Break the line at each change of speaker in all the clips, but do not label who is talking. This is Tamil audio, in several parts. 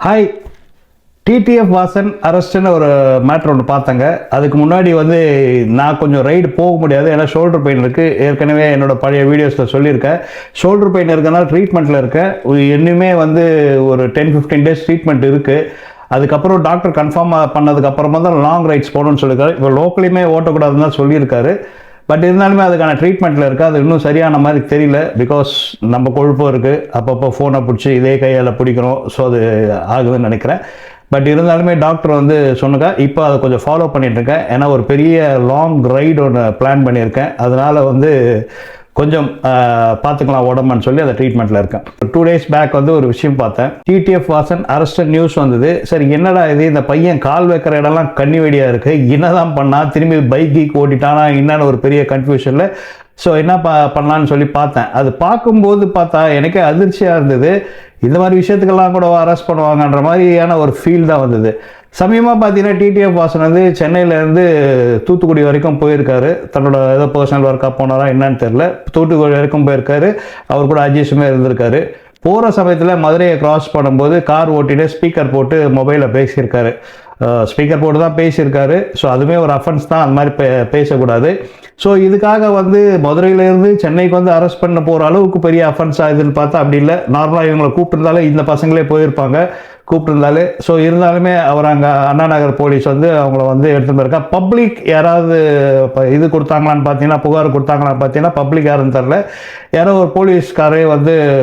ஹாய். டிடிஎஃப் வாசன் அரெஸ்ட்னு ஒரு மேட்ரு ஒன்று பார்த்தேங்க. அதுக்கு முன்னாடி நான் கொஞ்சம் ரைடு போக முடியாது, ஏன்னா ஷோல்டர் பெயின் இருக்குது. ஏற்கனவே என்னோட பழைய வீடியோஸில் சொல்லியிருக்கேன். ஷோல்டர் பெயின் இருக்கனால ட்ரீட்மெண்ட்டில் இருக்கேன். இன்னுமே ஒரு 10-15 டேஸ் ட்ரீட்மெண்ட் இருக்குது. அதுக்கப்புறம் டாக்டர் கன்ஃபார்ம் பண்ணதுக்கப்புறமா தான் லாங் ரைட்ஸ் போகணும்னு சொல்லியிருக்காரு. இப்போ லோக்கலையுமே ஓட்டக்கூடாதுன்னு தான் சொல்லியிருக்காரு. பட் இருந்தாலுமே அதுக்கான ட்ரீட்மெண்ட்டில் இருக்குது. அது இன்னும் சரியான மாதிரி தெரியல. பிகாஸ் நம்ம கொழுப்பும் இருக்குது, அப்பப்போ ஃபோனை பிடிச்சி இதே கையால் பிடிக்கிறோம். ஸோ அது ஆகுதுன்னு நினைக்கிறேன். பட் இருந்தாலுமே டாக்டர் சொன்னாங்க, இப்போ அதை கொஞ்சம் ஃபாலோ பண்ணிட்டுருக்கேன். ஏன்னா ஒரு பெரிய லாங் ரைடு ஒன்று பிளான் பண்ணியிருக்கேன். அதனால் கொஞ்சம் பார்த்துக்கலாம் உடம்புன்னு சொல்லி அதை ட்ரீட்மெண்ட்டில் இருக்கேன். 2 டேஸ் பேக் ஒரு விஷயம் பார்த்தேன். டிடிஎஃப் வாசன் அரெஸ்டட் நியூஸ் வந்தது. சரி, என்னடா இது, இந்த பையன் கால் வைக்கிற இடம்லாம் கண்ணி வெடியாக இருக்குது, என்னதான் பண்ணால் திரும்பி பைக்கு ஓட்டிட்டானா என்னன்னு ஒரு பெரிய கன்ஃபியூஷனில். ஸோ என்ன பண்ணலான்னு சொல்லி பார்த்தேன். அது பார்க்கும்போது பார்த்தா எனக்கே அதிர்ச்சியாக இருந்தது. இந்த மாதிரி விஷயத்துக்கெல்லாம் கூட அரெஸ்ட் பண்ணுவாங்கன்ற மாதிரியான ஒரு ஃபீல் தான் வந்தது. சமயமாக பார்த்தீங்கன்னா டிடிஎஃப் வாசன் சென்னையிலேருந்து தூத்துக்குடி வரைக்கும் போயிருக்காரு. தன்னோட ஏதோ பர்சனல் ஒர்க்காக போனாரா என்னன்னு தெரில. தூத்துக்குடி வரைக்கும் போயிருக்காரு. அவர் கூட அஜீஷுமே இருந்திருக்காரு. போகிற சமயத்தில் மதுரையை கிராஸ் பண்ணும்போது கார் ஓட்டிட்டு ஸ்பீக்கர் போட்டு மொபைலில் பேசியிருக்காரு. ஸ்பீக்கர் போட்டு தான் பேசியிருக்காரு. ஸோ அதுவுமே ஒரு அஃபென்ஸ் தான், அந்த மாதிரி பேசக்கூடாது. ஸோ இதுக்காக மதுரையிலேருந்து சென்னைக்கு அரெஸ்ட் பண்ண போகிற அளவுக்கு பெரிய அஃபென்ஸ் ஆகுதுன்னு பார்த்தா அப்படி இல்லை. நார்மலாக இவங்களை கூப்பிட்டுருந்தாலே இந்த பசங்களே போயிருப்பாங்க, கூப்பிட்டுருந்தாலே. ஸோ இருந்தாலுமே அவர் அங்கே அண்ணா நகர் போலீஸ் அவங்கள எடுத்துகிட்டு போயிருக்கா. பப்ளிக் யாராவது இது கொடுத்தாங்களான்னு பார்த்தீங்கன்னா, புகார் கொடுத்தாங்களான்னு பார்த்தீங்கன்னா பப்ளிக் யாருன்னு தெரில. யாரோ ஒரு போலீஸ்காரே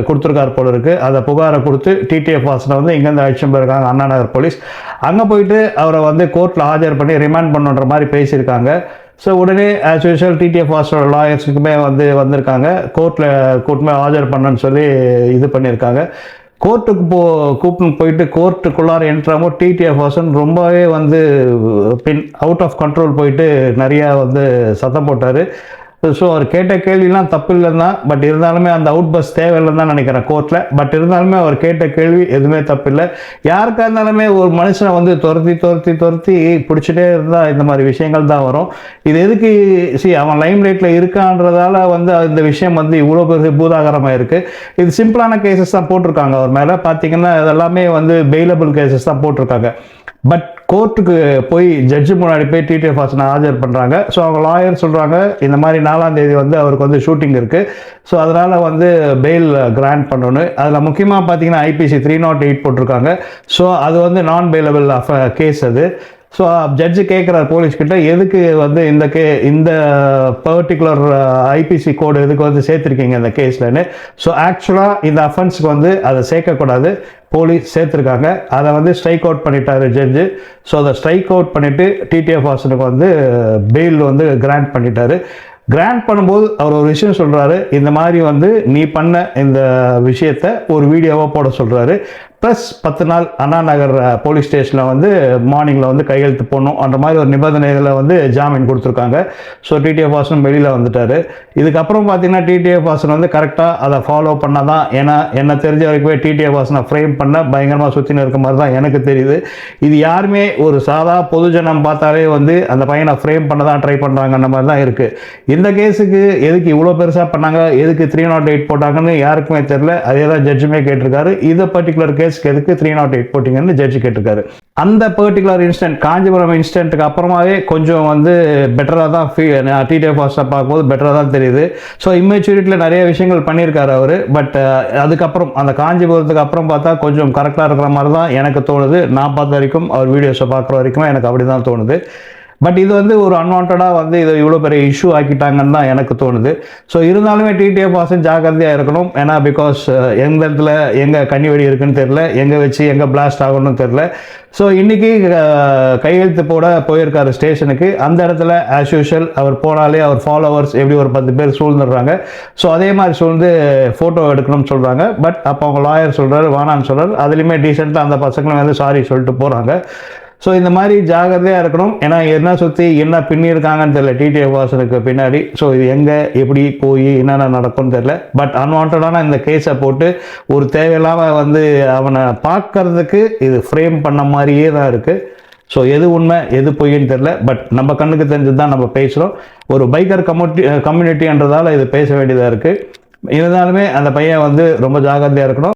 கொடுத்துருக்காரு போல இருக்குது. அதை புகாரை கொடுத்து டிடிஎஃப் வாசனை இங்கேருந்து அழைச்சிட்டு போயிருக்காங்க அண்ணா நகர் போலீஸ். அங்கே போயிட்டு அவரை கோர்ட்டில் ஆஜர் பண்ணி ரிமாண்ட் பண்ணுன்ற மாதிரி பேசியிருக்காங்க. ஸோ உடனே ஆஸ் யூஷுவல் டிடிஎஃப் வாசனோட லாயர்ஸுக்குமே வந்திருக்காங்க. கோர்ட்டுமே ஆஜர் பண்ணணுன்னு சொல்லி இது பண்ணியிருக்காங்க. கோர்ட்டுக்கு கூப்பிட்டு போயிட்டு கோர்ட்டுக்குள்ளார என்ட்ராமோ டிடிஎஃப் வாசன் ரொம்பவே அவுட் ஆஃப் கண்ட்ரோல் போயிட்டு நிறையா சத்தம் போட்டார். ஸோ அவர் கேட்ட கேள்விலாம் தப்பு இல்லைன்னு தான். பட் இருந்தாலுமே அந்த அவுட் பஸ் தேவையில்லைன்னு தான் நினைக்கிறேன் கோர்ட்டில். பட் இருந்தாலுமே அவர் கேட்ட கேள்வி எதுவுமே தப்பு இல்லை. யாருக்காக இருந்தாலுமே ஒரு மனுஷனை துரத்தி பிடிச்சிட்டே இருந்தால் இந்த மாதிரி விஷயங்கள் தான் வரும். இது எதுக்கு அவன் லைம் லைட்டில் இருக்கான்றதால இந்த விஷயம் இவ்வளோ பெரிய பூதாகரமாக இருக்குது. இது சிம்பிளான கேசஸ் தான் போட்டிருக்காங்க அவர் மேலே. பார்த்தீங்கன்னா இதெல்லாமே பெயிலபிள் கேசஸ் தான் போட்டிருக்காங்க. பட் கோர்ட்டுக்கு போய் ஜட்ஜு முன்னாடி போய் டிடிஎஃப் வாசனை ஆஜர் பண்ணுறாங்க. ஸோ அவங்க லாயர் சொல்கிறாங்க, இந்த மாதிரி 4ஆம் தேதி அவருக்கு ஷூட்டிங் இருக்குது. ஸோ அதனால் பெயில் கிராண்ட் பண்ணணும். அதில் முக்கியமாக பார்த்தீங்கன்னா ஐபிசி 308 போட்டிருக்காங்க. ஸோ அது நான் பெயிலபிள் கேஸ் அது. ஸோ ஜட்ஜு கேட்குறாரு போலீஸ்கிட்ட, எதுக்கு இந்த பர்டிகுலர் ஐபிசி கோடு எதுக்கு சேர்த்துருக்கீங்க இந்த கேஸ்லன்னு. ஸோ ஆக்சுவலாக இந்த அஃபென்ஸுக்கு அதை சேர்க்கக்கூடாது, போலீஸ் சேர்த்துருக்காங்க. அதை ஸ்ட்ரைக் அவுட் பண்ணிட்டாரு ஜட்ஜு. ஸோ அதை ஸ்ட்ரைக் அவுட் பண்ணிவிட்டு டிடிஎஃப் வாசனுக்கு பெயில் கிராண்ட் பண்ணிட்டாரு. கிராண்ட் பண்ணும்போது அவர் ஒரு விஷயம் சொல்கிறாரு, இந்த மாதிரி நீ பண்ண இந்த விஷயத்தை ஒரு வீடியோவாக போட சொல்கிறாரு. ப்ளஸ் 10 நாள் அண்ணா நகர் போலீஸ் ஸ்டேஷனில் மார்னிங்கில் கையெழுத்து போடணும் அந்த மாதிரி ஒரு நிபந்தனைகளை ஜாமீன் கொடுத்துருக்காங்க. ஸோ டிடிஎஃப் வாசன் வெளியில் வந்துட்டார். இதுக்கப்புறம் பார்த்தீங்கன்னா டிடிஎஃப் வாசன் கரெக்டாக அதை ஃபாலோ பண்ணால் தான். ஏன்னா என்ன தெரிஞ்ச வரைக்குமே டிடிஎஃப் வாசனை ஃப்ரேம் பண்ண பயங்கரமாக சுற்றின்னு இருக்க மாதிரி தான் எனக்கு தெரியுது. இது யாருமே ஒரு சாதா பொதுஜனம் பார்த்தாலே அந்த பையனை ஃப்ரேம் பண்ண தான் ட்ரை பண்ணுறாங்கன்ற மாதிரி தான் இருக்குது. இந்த கேஸுக்கு எதுக்கு இவ்வளோ பெருசாக பண்ணாங்க, எதுக்கு 308 போட்டாங்கன்னு யாருக்குமே தெரியல. அதே தான் ஜட்ஜுமே கேட்டிருக்காரு. இந்த பர்டிகுலர் கேஸ் எதுக்கு 308 போட்டிங்கன்னு ஜட்ஜு கேட்டிருக்காரு. அந்த பர்டிகுலர் இன்சிடென்ட் காஞ்சிபுரம் இன்சிடென்ட்டுக்கு அப்புறமாவே கொஞ்சம் பெட்டராக தான் டிடிஎஃப் வாசனை பார்க்கும்போது பெட்டராக தான் தெரியுது. ஸோ இம்மெச்சூரிட்டியில் நிறைய விஷயங்கள் பண்ணியிருக்காரு அவர். பட் அதுக்கப்புறம் அந்த காஞ்சிபுரத்துக்கு அப்புறம் பார்த்தா கொஞ்சம் கரெக்டாக இருக்கிற மாதிரி தான் எனக்கு தோணுது. நான் பார்த்த வரைக்கும் அவர் வீடியோஸை பார்க்குற வரைக்கும் எனக்கு அப்படி தான் தோணுது. பட் இது ஒரு அன்வான்டாக இதை இவ்வளோ பெரிய இஷ்யூ ஆக்கிட்டாங்கன்னு தான் எனக்கு தோணுது. ஸோ இருந்தாலுமே டிடிஎஃப் வாசன் ஜாக்கிரதையாக இருக்கணும். ஏன்னா பிகாஸ் எந்த இடத்துல எங்கே கண்ணி வெடி இருக்குன்னு தெரில, எங்கே வச்சு எங்கே பிளாஸ்ட் ஆகணும்னு தெரில. ஸோ இன்றைக்கி கையெழுத்து போட போயிருக்காரு ஸ்டேஷனுக்கு. அந்த இடத்துல ஆஸ் யூஷுவல் அவர் போனாலே அவர் ஃபாலோவர்ஸ் எப்படி ஒரு 10 பேர் சூழ்ந்துடுறாங்க. ஸோ அதே மாதிரி சூழ்ந்து ஃபோட்டோ எடுக்கணும்னு சொல்கிறாங்க. பட் அப்போ அவங்க லாயர் சொல்கிறாரு வேணான்னு சொல்கிறார். அதுலேயுமே டீசெண்டாக அந்த பசங்களும் சாரி சொல்லிட்டு போகிறாங்க. ஸோ இந்த மாதிரி ஜாகிரதையாக இருக்கணும். ஏன்னா என்ன சுற்றி என்ன பின்னிருக்காங்கன்னு தெரியல டிடிஎஃப் வாசனுக்கு பின்னாடி. ஸோ இது எங்கே எப்படி போய் என்னென்ன நடக்கும்னு தெரியல. பட் அன்வான்டான இந்த கேஸை போட்டு ஒரு தேவையில்லாமல் அவனை பார்க்கறதுக்கு இது ஃப்ரேம் பண்ண மாதிரியே தான் இருக்குது. ஸோ எது உண்மை எது பொய்ன்னு தெரில. பட் நம்ம கண்ணுக்கு தெரிஞ்சது தான் நம்ம பேசுகிறோம். ஒரு பைக்கர் கம்யூனிட்டின்றதால இது பேச வேண்டியதாக இருக்குது. இருந்தாலுமே அந்த பையன் ரொம்ப ஜாகிரதையாக இருக்கணும்.